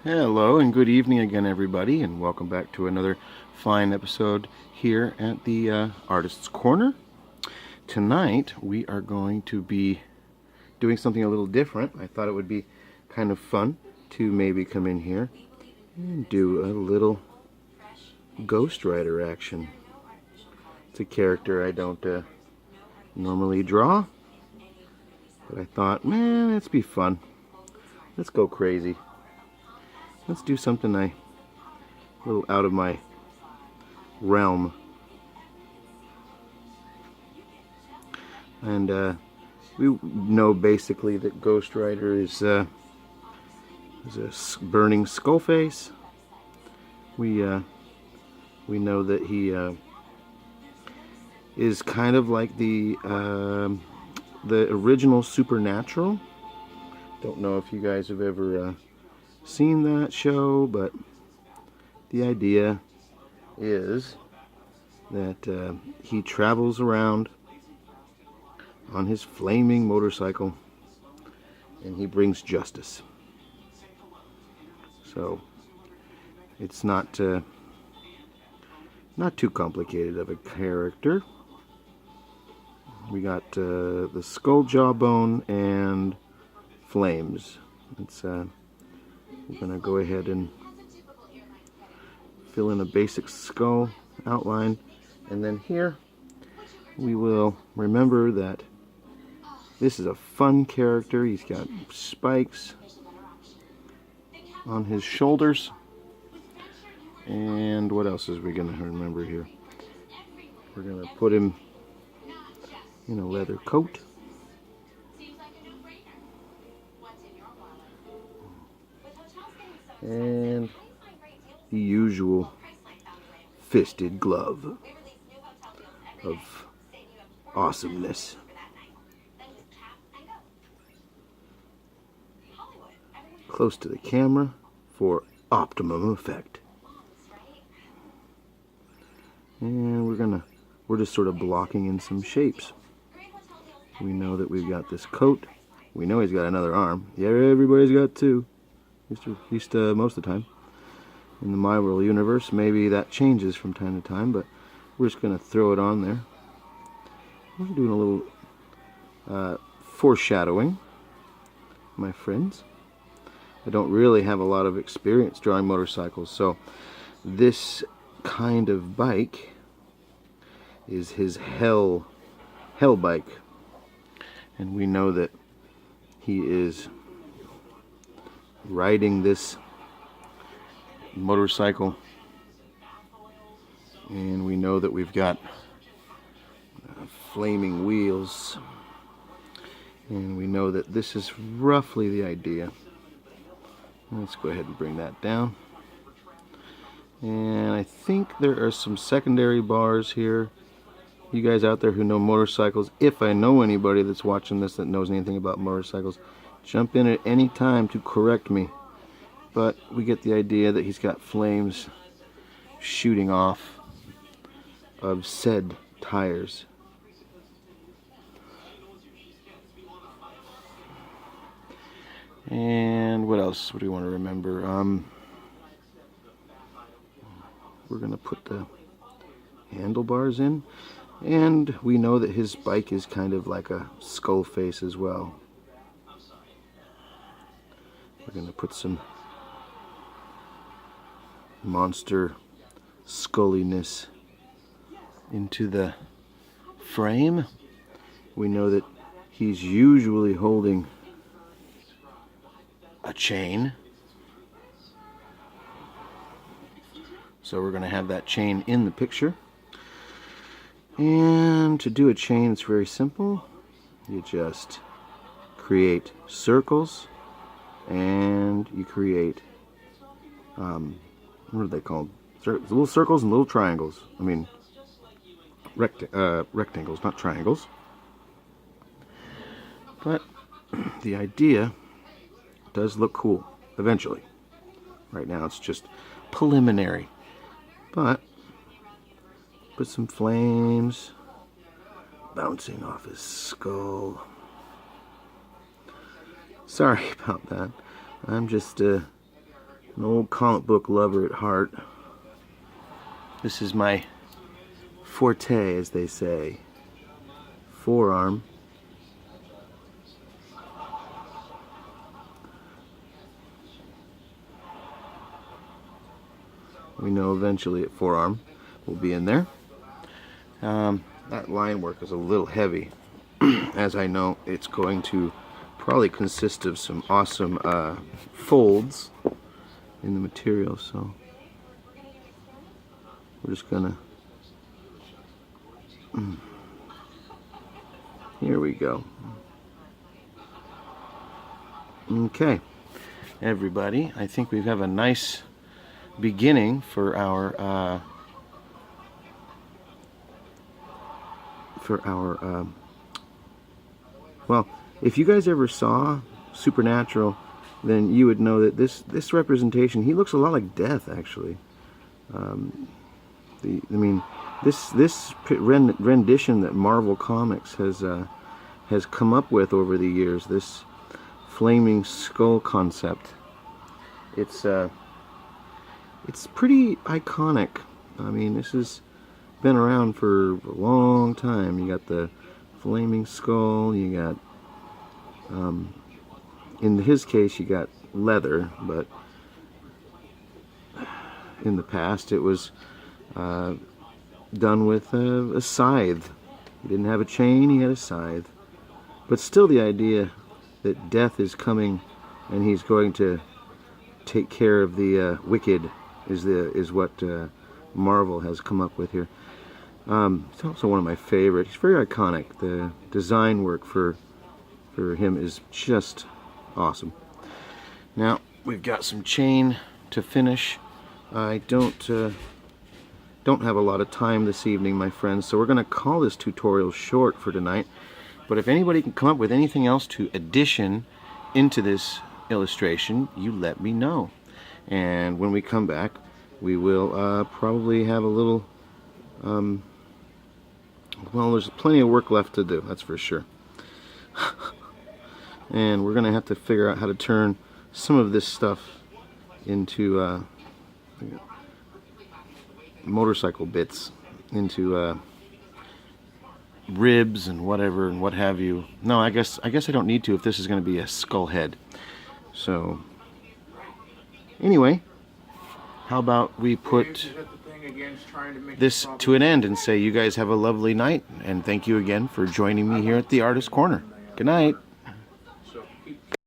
Hello and good evening again, everybody, and welcome back to another fine episode here at the Artist's Corner. Tonight we are going to be doing something a little different. I thought it would be kind of fun to maybe come in here and do a little Ghost Rider action. It's a character I don't normally draw, but I thought, man, let's be fun. Let's go crazy. Let's do something a little out of my realm. And we know basically that Ghost Rider is a burning skull face. We know that he is kind of like the original Supernatural. Don't know if you guys have ever seen that show, but the idea is that he travels around on his flaming motorcycle and he brings justice. So it's not too complicated of a character. We got the skull, jawbone, and flames. We're going to go ahead and fill in a basic skull outline, and then here we will remember that this is a fun character. He's got spikes on his shoulders, and what else is we going to remember here? We're going to put him in a leather coat. And the usual fisted glove of awesomeness. Close to the camera for optimum effect. And we're just sort of blocking in some shapes. We know that we've got this coat. We know he's got another arm. Yeah, everybody's got two. At least most of the time. In the My World universe, maybe that changes from time to time, but we're just going to throw it on there. We're doing a little foreshadowing, my friends. I don't really have a lot of experience drawing motorcycles, so this kind of bike is his hell bike. And we know that he is riding this motorcycle, and we know that we've got flaming wheels, and we know that this is roughly the idea. Let's go ahead and bring that down, and I think there are some secondary bars here. You guys out there who know motorcycles, if I know anybody that's watching this that knows anything about motorcycles, jump in at any time to correct me. But we get the idea that he's got flames shooting off of said tires. And what else? What do you want to remember? We're going to put the handlebars in. And we know that his bike is kind of like a skull face as well. We're going to put some monster sculliness into the frame. We know that he's usually holding a chain. So we're going to have that chain in the picture. And to do a chain, it's very simple. You just create circles, and you create what are they called? Little circles and little triangles. I mean, rectangles, not triangles. But the idea does look cool eventually. Right now it's just preliminary. But put some flames bouncing off his skull. Sorry about that. I'm just An old comic book lover at heart. This is my forte, as they say. Forearm. We know eventually at forearm will be in there. That line work is a little heavy. As I know, it's going to probably consist of some awesome folds in the material, so we're just gonna here we go. Okay, everybody, I think we have a nice beginning for our well, if you guys ever saw Supernatural, then you would know that this representation, he looks a lot like Death, actually. This rendition that Marvel Comics has come up with over the years, this flaming skull concept, it's pretty iconic. I mean, this has been around for a long time. You got the flaming skull, you got in his case you got leather, but in the past it was done with a scythe. He didn't have a chain, he had a scythe. But still, the idea that Death is coming and he's going to take care of the wicked is what Marvel has come up with here. It's also one of my favorites. It's very iconic. The design work for him is just awesome. Now we've got some chain to finish. I don't have a lot of time this evening, my friends, so we're going to call this tutorial short for tonight. But if anybody can come up with anything else to addition into this illustration, you let me know. And when we come back, we will probably have a little well, there's plenty of work left to do, that's for sure. And we're gonna have to figure out how to turn some of this stuff into motorcycle bits, into ribs and whatever and what have you. No, I guess I don't need to if this is going to be a skull head. So anyway, how about we put this to an end and say you guys have a lovely night, and thank you again for joining me here at the Artist Corner. Good night.